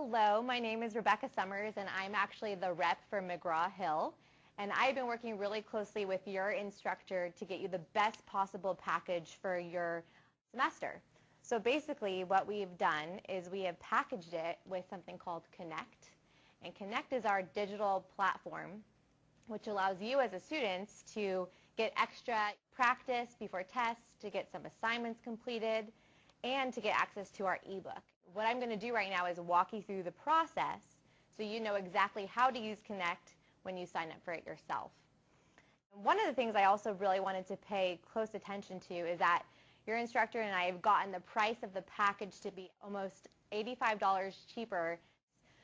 Hello, my name is Rebecca Summers, and I'm actually the rep for McGraw-Hill. And I've been working really closely with your instructor to get you the best possible package for your semester. So basically what we've done is we have packaged it with something called Connect. And Connect is our digital platform, which allows you as a student to get extra practice before tests, to get some assignments completed, and to get access to our ebook. What I'm going to do right now is walk you through the process so you know exactly how to use Connect when you sign up for it yourself. One of the things I also really wanted to pay close attention to is that your instructor and I have gotten the price of the package to be almost $85 cheaper.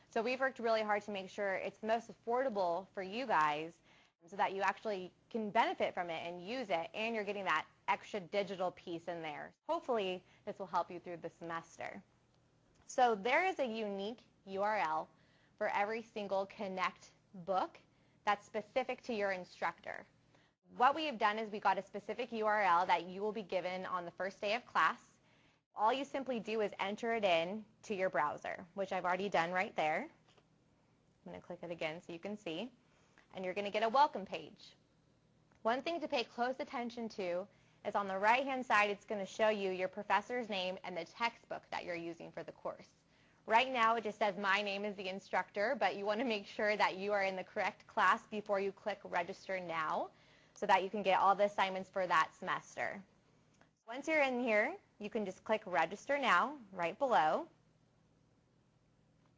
So we've worked really hard to make sure it's the most affordable for you guys so that you actually can benefit from it and use it, and you're getting that extra digital piece in there. Hopefully this will help you through the semester. So there is a unique URL for every single Connect book that's specific to your instructor. What we have done is we got a specific URL that you will be given on the first day of class. All you simply do is enter it in to your browser, which I've already done right there. I'm going to click it again so you can see. And you're going to get a welcome page. One thing to pay close attention to is on the right-hand side, it's going to show you your professor's name and the textbook that you're using for the course. Right now, it just says my name is the instructor, but you want to make sure that you are in the correct class before you click register now so that you can get all the assignments for that semester. Once you're in here, you can just click register now right below,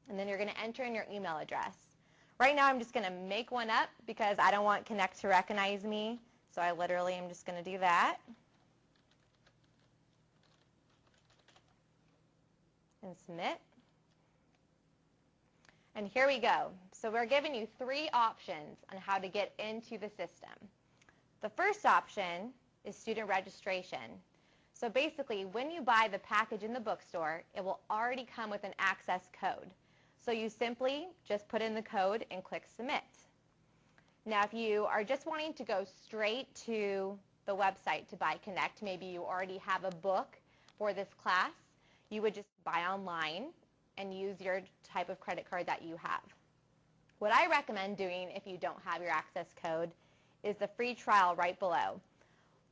and then you're going to enter in your email address. Right now, I'm just going to make one up because I don't want Connect to recognize me. So I literally am just going to do that. And submit. And here we go. So we're giving you 3 options on how to get into the system. The first option is student registration. So basically, when you buy the package in the bookstore, it will already come with an access code. So you simply just put in the code and click submit. Now, if you are just wanting to go straight to the website to buy Connect, maybe you already have a book for this class, you would just buy online and use your type of credit card that you have. What I recommend doing if you don't have your access code is the free trial right below.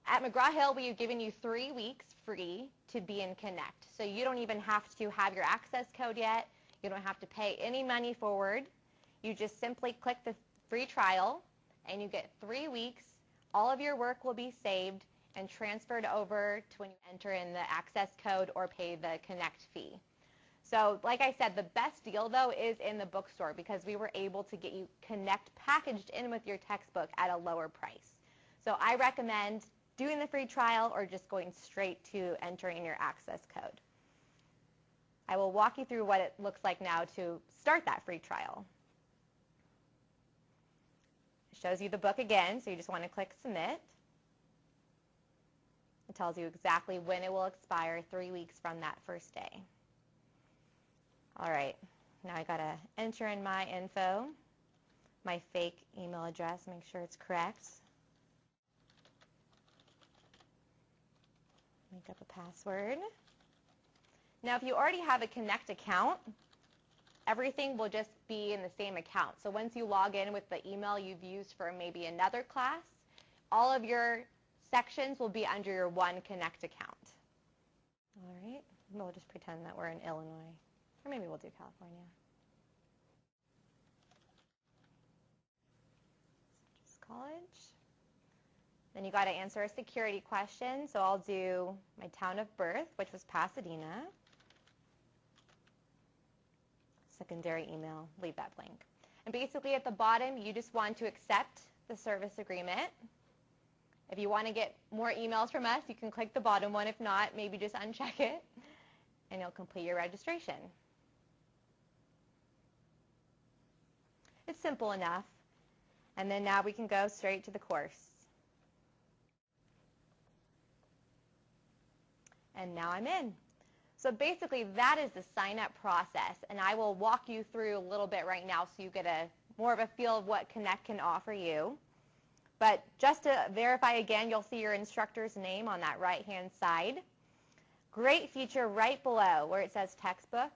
At McGraw-Hill, we have given you 3 weeks free to be in Connect. So you don't even have to have your access code yet. You don't have to pay any money forward. You just simply click the free trial, and you get 3 weeks. All of your work will be saved and transferred over to when you enter in the access code or pay the Connect fee. So like I said, the best deal, though, is in the bookstore because we were able to get you Connect packaged in with your textbook at a lower price. So I recommend doing the free trial or just going straight to entering in your access code. I will walk you through what it looks like now to start that free trial. It shows you the book again, so you just want to click submit. It tells you exactly when it will expire, 3 weeks from that first day. All right, now I got to enter in my info, my fake email address, make sure it's correct. Make up a password. Now, if you already have a Connect account, everything will just be in the same account. So once you log in with the email you've used for maybe another class, all of your sections will be under your one Connect account. All right, we'll just pretend that we're in Illinois, or maybe we'll do California. Just college. Then you got to answer a security question. So I'll do my town of birth, which was Pasadena. Secondary email, leave that blank. And basically at the bottom, you just want to accept the service agreement. If you want to get more emails from us, you can click the bottom one. If not, maybe just uncheck it, and you'll complete your registration. It's simple enough. And then now we can go straight to the course. And now I'm in. So basically, that is the sign-up process, and I will walk you through a little bit right now so you get more of a feel of what Connect can offer you. But just to verify again, you'll see your instructor's name on that right-hand side. Great feature right below where it says textbook.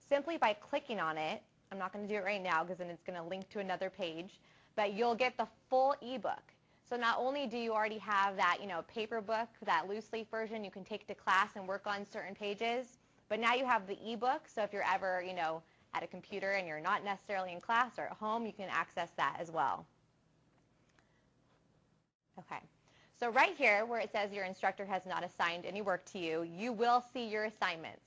simply by clicking on it. I'm not going to do it right now because then it's going to link to another page, but you'll get the full ebook. So not only do you already have that, paper book, that loose leaf version you can take to class and work on certain pages, but now you have the ebook. So if you're ever, at a computer and you're not necessarily in class or at home, you can access that as well. Okay. So right here where it says your instructor has not assigned any work to you, you will see your assignments.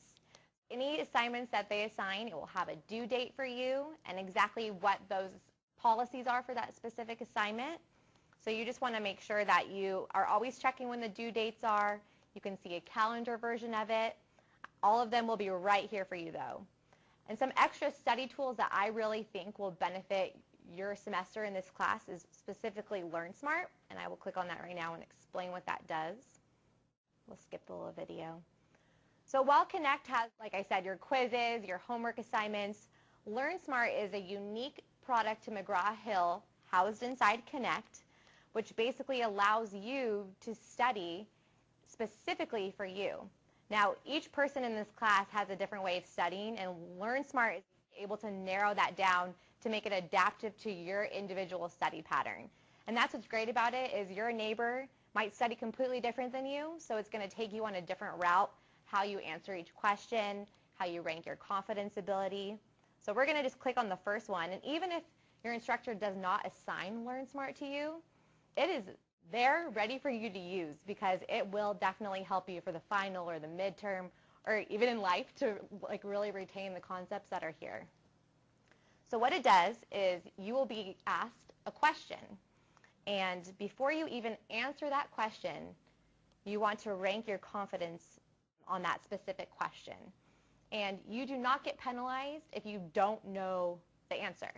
Any assignments that they assign, it will have a due date for you and exactly what those policies are for that specific assignment. So you just want to make sure that you are always checking when the due dates are. You can see a calendar version of it. All of them will be right here for you though. And some extra study tools that I really think will benefit your semester in this class is specifically LearnSmart, and I will click on that right now and explain what that does. We'll skip the little video. So while Connect has, like I said, your quizzes, your homework assignments, LearnSmart is a unique product to McGraw-Hill housed inside Connect, which basically allows you to study specifically for you. Now, each person in this class has a different way of studying, and LearnSmart is able to narrow that down to make it adaptive to your individual study pattern. And that's what's great about it, is your neighbor might study completely different than you, so it's going to take you on a different route, how you answer each question, how you rank your confidence ability. So we're going to just click on the first one, and even if your instructor does not assign LearnSmart to you, it is there ready for you to use because it will definitely help you for the final or the midterm or even in life to really retain the concepts that are here. So what it does is you will be asked a question, and before you even answer that question, you want to rank your confidence on that specific question. And you do not get penalized if you don't know the answer.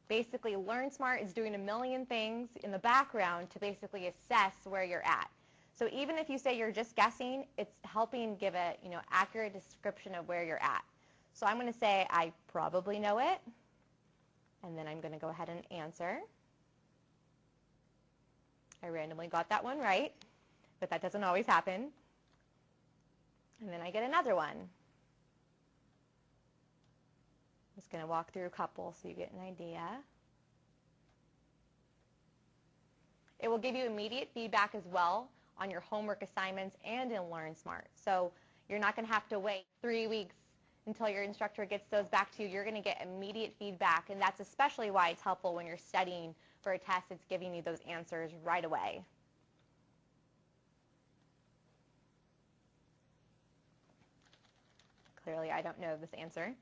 Basically, LearnSmart is doing a million things in the background to basically assess where you're at. So even if you say you're just guessing, it's helping give a accurate description of where you're at. So I'm going to say I probably know it, and then I'm going to go ahead and answer. I randomly got that one right, but that doesn't always happen. And then I get another one. I'm just going to walk through a couple so you get an idea. It will give you immediate feedback as well on your homework assignments and in LearnSmart. So you're not going to have to wait 3 weeks until your instructor gets those back to you. You're going to get immediate feedback, and that's especially why it's helpful when you're studying for a test. It's giving you those answers right away. Clearly, I don't know this answer.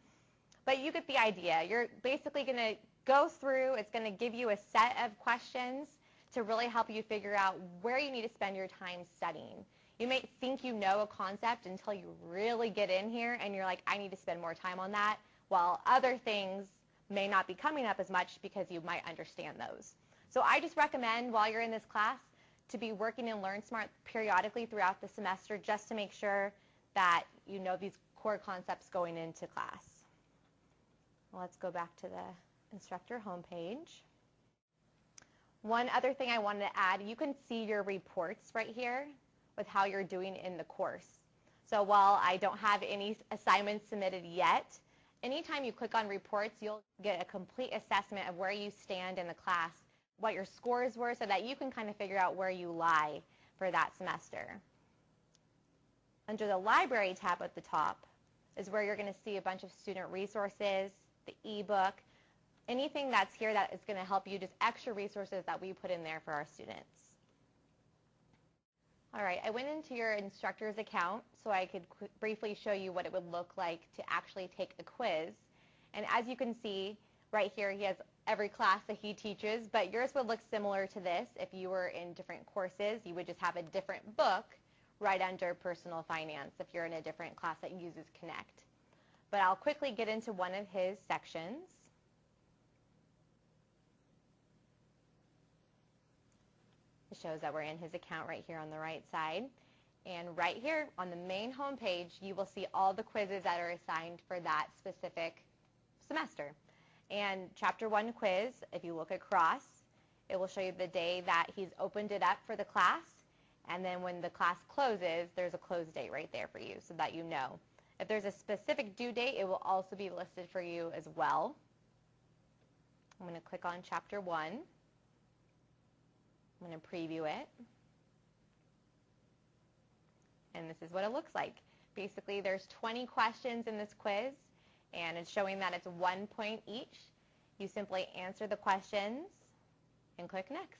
But you get the idea. You're basically going to go through. It's going to give you a set of questions to really help you figure out where you need to spend your time studying. You may think you know a concept until you really get in here and you're like, I need to spend more time on that, while other things may not be coming up as much because you might understand those. So I just recommend while you're in this class to be working in LearnSmart periodically throughout the semester just to make sure that you know these core concepts going into class. Let's go back to the instructor homepage. One other thing I wanted to add, you can see your reports right here with how you're doing in the course. So while I don't have any assignments submitted yet, anytime you click on reports, you'll get a complete assessment of where you stand in the class, what your scores were, so that you can kind of figure out where you lie for that semester. Under the library tab at the top is where you're going to see a bunch of student resources, the ebook, anything that's here that is going to help you, just extra resources that we put in there for our students. All right, I went into your instructor's account so I could briefly show you what it would look like to actually take a quiz. And as you can see, right here he has every class that he teaches, but yours would look similar to this. If you were in different courses, you would just have a different book right under personal finance if you're in a different class that uses Connect. But I'll quickly get into one of his sections. It shows that we're in his account right here on the right side. And right here on the main home page, you will see all the quizzes that are assigned for that specific semester. And Chapter 1 quiz, if you look across, it will show you the day that he's opened it up for the class. And then when the class closes, there's a close date right there for you so that you know. If there's a specific due date, it will also be listed for you as well. I'm going to click on Chapter 1. I'm going to preview it. And this is what it looks like. Basically, there's 20 questions in this quiz, and it's showing that it's 1 point each. You simply answer the questions and click Next.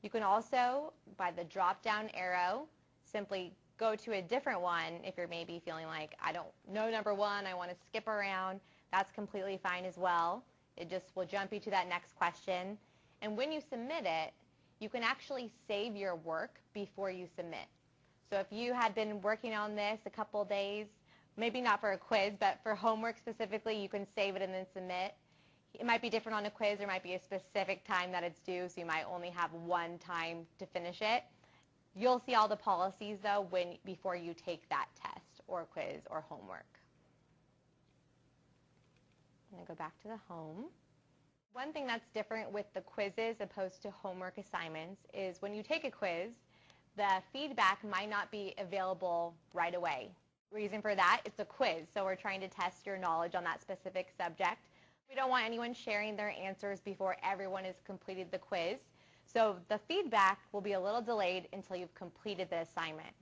You can also, by the drop-down arrow, simply go to a different one if you're maybe feeling like, I don't know number 1, I want to skip around. That's completely fine as well. It just will jump you to that next question. And when you submit it, you can actually save your work before you submit. So if you had been working on this a couple days, maybe not for a quiz, but for homework specifically, you can save it and then submit. It might be different on a quiz. There might be a specific time that it's due, so you might only have one time to finish it. You'll see all the policies, though, before you take that test or quiz or homework. I'm going to go back to the home. One thing that's different with the quizzes opposed to homework assignments is when you take a quiz, the feedback might not be available right away. Reason for that, it's a quiz, so we're trying to test your knowledge on that specific subject. We don't want anyone sharing their answers before everyone has completed the quiz. So the feedback will be a little delayed until you've completed the assignment.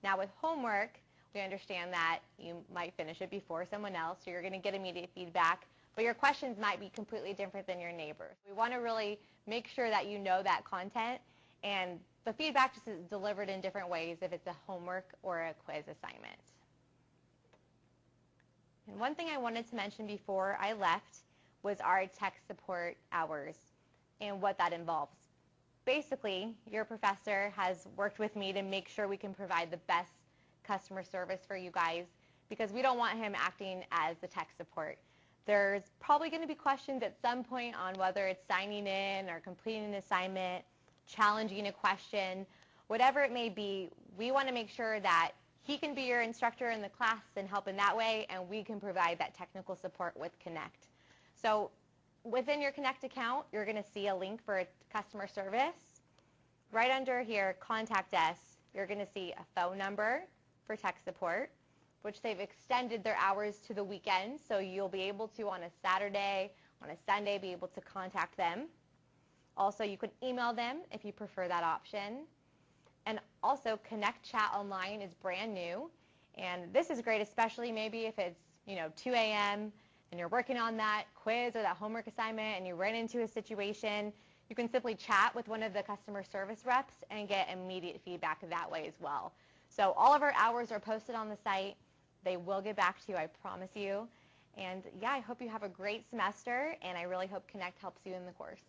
Now with homework, we understand that you might finish it before someone else, so you're going to get immediate feedback, but your questions might be completely different than your neighbors. We want to really make sure that you know that content, and the feedback just is delivered in different ways if it's a homework or a quiz assignment. And one thing I wanted to mention before I left was our tech support hours and what that involves. Basically, your professor has worked with me to make sure we can provide the best customer service for you guys, because we don't want him acting as the tech support. There's probably going to be questions at some point on whether it's signing in or completing an assignment, challenging a question, whatever it may be. We want to make sure that he can be your instructor in the class and help in that way, and we can provide that technical support with Connect. So within your Connect account, you're going to see a link for customer service. Right under here, Contact Us, you're going to see a phone number for tech support, which they've extended their hours to the weekend, so you'll be able to, on a Saturday, on a Sunday, be able to contact them. Also, you can email them if you prefer that option. And also, Connect Chat Online is brand new, and this is great, especially maybe if it's 2 a.m. and you're working on that quiz or that homework assignment and you run into a situation. You can simply chat with one of the customer service reps and get immediate feedback that way as well. So all of our hours are posted on the site. They will get back to you, I promise you. And yeah, I hope you have a great semester, and I really hope Connect helps you in the course.